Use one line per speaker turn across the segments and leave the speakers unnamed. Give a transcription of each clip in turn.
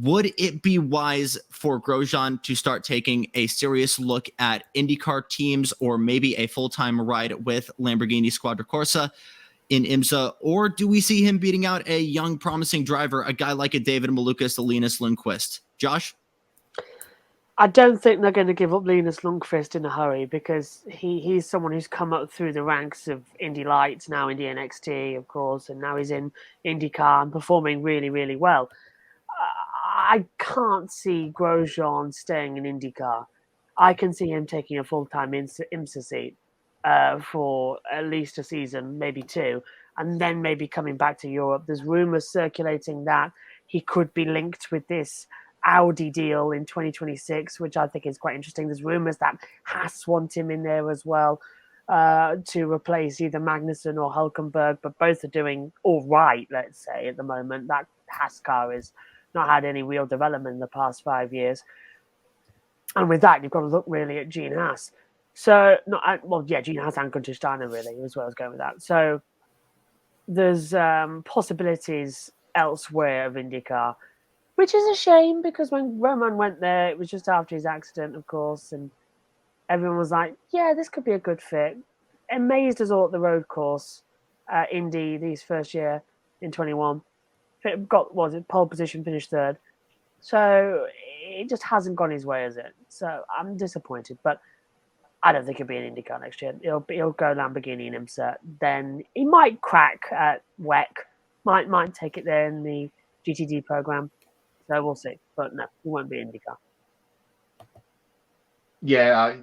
would it be wise for Grosjean to start taking a serious look at IndyCar teams or maybe a full-time ride with Lamborghini Squadra in IMSA, or do we see him beating out a young, promising driver, a guy like a David Malukas, a Linus Lundqvist? Josh?
I don't think they're going to give up Linus Lundqvist in a hurry because he's someone who's come up through the ranks of Indy Lights, now Indy NXT, of course, and now he's in IndyCar and performing really, really well. I can't see Grosjean staying in IndyCar. I can see him taking a full-time IMSA seat for at least a season, maybe two, and then maybe coming back to Europe. There's rumours circulating that he could be linked with this Audi deal in 2026, which I think is quite interesting. There's rumours that Haas want him in there as well to replace either Magnussen or Hülkenberg, but both are doing all right, let's say, at the moment. That Haas car has not had any real development in the past 5 years. And with that, you've got to look really at Gene Haas. So, Gene Haas and Gunther Steiner, really, as well as going with that. So there's possibilities elsewhere of IndyCar, which is a shame because when Roman went there, it was just after his accident, of course, and everyone was like, yeah, this could be a good fit. Amazed us all at the road course, Indy, his first year in 21. Pole position, finished third. So it just hasn't gone his way, has it? So I'm disappointed, but I don't think he'll be in IndyCar next year. He'll go Lamborghini and IMSA. Then he might crack at WEC, might take it there in the GTD program. So we'll see. But no, he won't be IndyCar.
Yeah,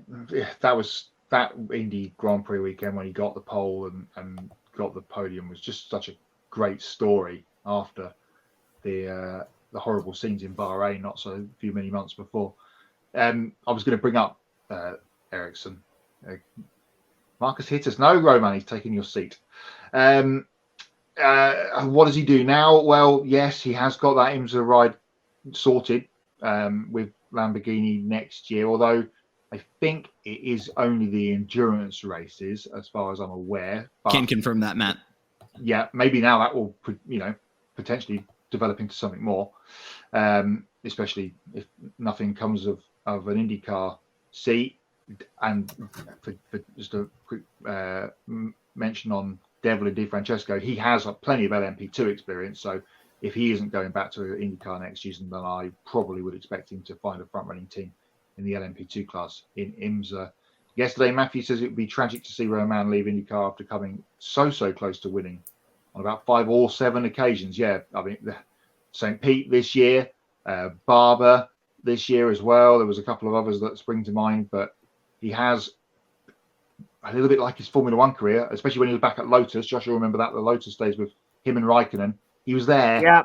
that was that Indy Grand Prix weekend when he got the pole and got the podium was just such a great story after the horrible scenes in Bahrain not so many months before. I was going to bring up Ericsson. Marcus hit us. No, Roman, he's taking your seat. What does he do now? Well, yes, he has got that IMSA ride sorted with Lamborghini next year, although I think it is only the endurance races, as far as I'm aware. But,
can confirm that, Matt.
Yeah, maybe now that will, potentially develop into something more, especially if nothing comes of an IndyCar seat. And for just a quick mention on Devlin DiFrancesco, he has plenty of LMP2 experience, so if he isn't going back to IndyCar next season, then I probably would expect him to find a front-running team in the LMP2 class in IMSA. Yesterday, Matthew says it would be tragic to see Romain leave IndyCar after coming so close to winning on about 5 or 7 occasions. Yeah, I mean, St. Pete this year, Barber this year as well. There was a couple of others that spring to mind, but he has a little bit like his Formula One career, especially when he was back at Lotus. Josh, you'll remember that, the Lotus days with him and Raikkonen. He was there.
Yeah.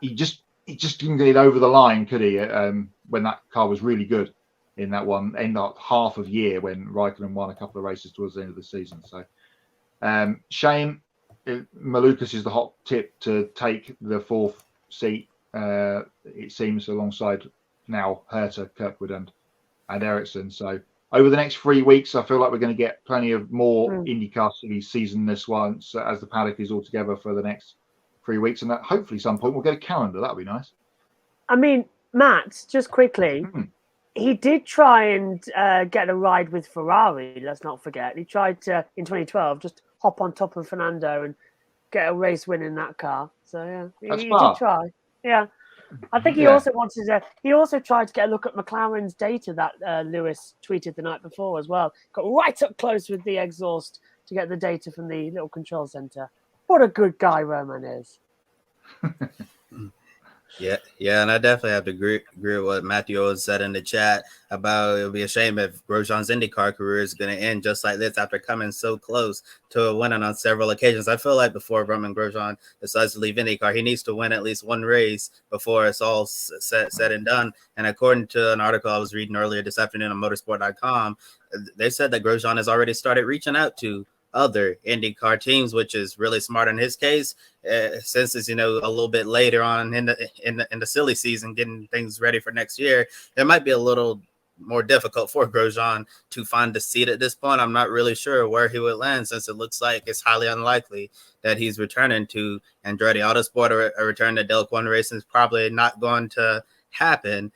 He just didn't get it over the line, could he? When that car was really good in that half of year when Raikkonen won a couple of races towards the end of the season. So shame. Malukas is the hot tip to take the 4th seat. It seems alongside now Herta, Kirkwood, and Ericsson. So over the next 3 weeks, I feel like we're going to get plenty of more IndyCar season this once as the paddock is all together for the next 3 weeks, and that hopefully some point we'll get a calendar. That'd be nice.
I mean, Matt, just quickly, he did try and get a ride with Ferrari. Let's not forget, he tried to in 2012 just hop on top of Fernando and get a race win in that car. So yeah, he did try. Yeah. I think he also wanted to. He also tried to get a look at McLaren's data that Lewis tweeted the night before as well. Got right up close with the exhaust to get the data from the little control center. What a good guy Roman is.
Yeah, and I definitely have to agree with what Matthew Owens said in the chat about it would be a shame if Grosjean's IndyCar career is going to end just like this after coming so close to winning on several occasions. I feel like before Romain Grosjean decides to leave IndyCar, he needs to win at least one race before it's all said and done. And according to an article I was reading earlier this afternoon on motorsport.com, they said that Grosjean has already started reaching out to other IndyCar teams, which is really smart in his case, since it's a little bit later on in the silly season, getting things ready for next year. It might be a little more difficult for Grosjean to find a seat at this point. I'm not really sure where he would land, since it looks like it's highly unlikely that he's returning to Andretti Autosport, or a return to Del Quinn Racing is probably not going to happen.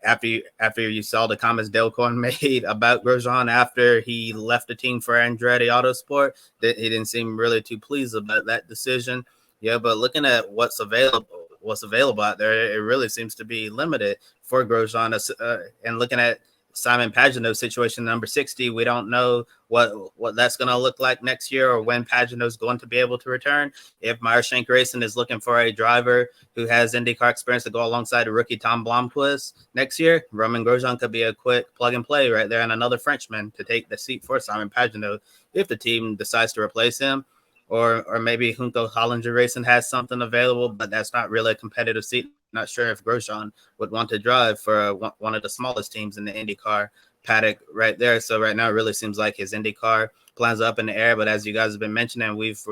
After you saw the comments Del Quinn made about Grosjean after he left the team for Andretti Autosport, that he didn't seem really too pleased about that decision. Yeah, but looking at what's available out there, it really seems to be limited for Grosjean. And looking at Simon Pagenaud's situation, number 60, we don't know what that's going to look like next year, or when Pagenaud's going to be able to return. If Meyer-Shank Racing is looking for a driver who has IndyCar experience to go alongside a rookie Tom Blomqvist next year, Romain Grosjean could be a quick plug and play right there, and another Frenchman to take the seat for Simon Pagenaud if the team decides to replace him. Or maybe Junko Hollinger Racing has something available, but that's not really a competitive seat. Not sure if Grosjean would want to drive for one of the smallest teams in the IndyCar paddock right there. So right now it really seems like his IndyCar plans are up in the air. But as you guys have been mentioning, we've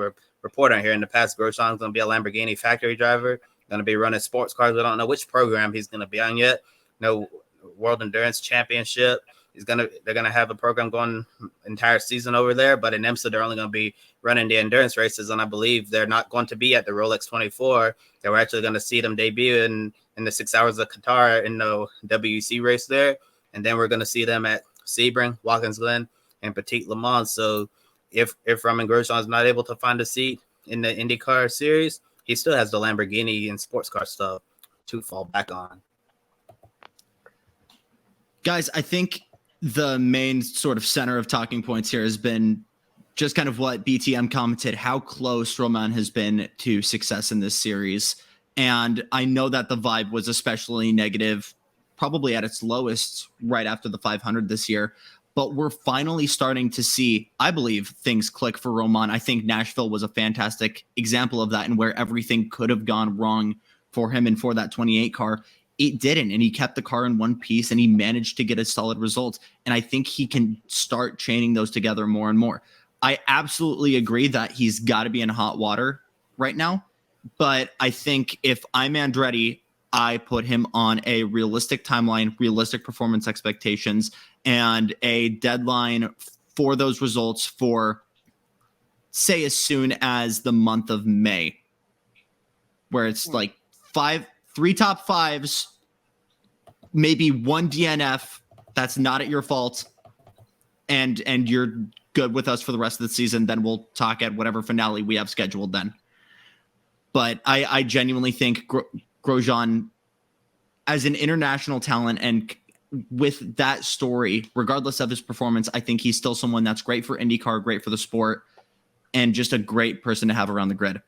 reported on here in the past, Grosjean's going to be a Lamborghini factory driver, going to be running sports cars. We don't know which program he's going to be on yet. No World Endurance Championship. They're gonna have a program going entire season over there, but in IMSA they're only going to be running the endurance races, and I believe they're not going to be at the Rolex 24. They were actually going to see them debut in the 6 hours of Qatar in the WEC race there, and then we're going to see them at Sebring, Watkins Glen, and Petit Le Mans. So if Romain Grosjean is not able to find a seat in the IndyCar series, he still has the Lamborghini and sports car stuff to fall back on.
Guys, I think the main sort of center of talking points here has been just kind of what BTM commented, how close Romain has been to success in this series. And I know that the vibe was especially negative, probably at its lowest right after the 500 this year. But we're finally starting to see, I believe, things click for Romain. I think Nashville was a fantastic example of that, and where everything could have gone wrong for him and for that 28 car. It didn't, and he kept the car in one piece, and he managed to get a solid result. And I think he can start chaining those together more and more. I absolutely agree that he's got to be in hot water right now. But I think if I'm Andretti, I put him on a realistic timeline, realistic performance expectations, and a deadline for those results for, say, as soon as the month of May, where it's like 3 top 5s, maybe 1 DNF that's not at your fault, and you're good with us for the rest of the season. Then we'll talk at whatever finale we have scheduled then. But I genuinely think Grosjean, as an international talent and with that story, regardless of his performance, I think he's still someone that's great for IndyCar, great for the sport, and just a great person to have around the grid.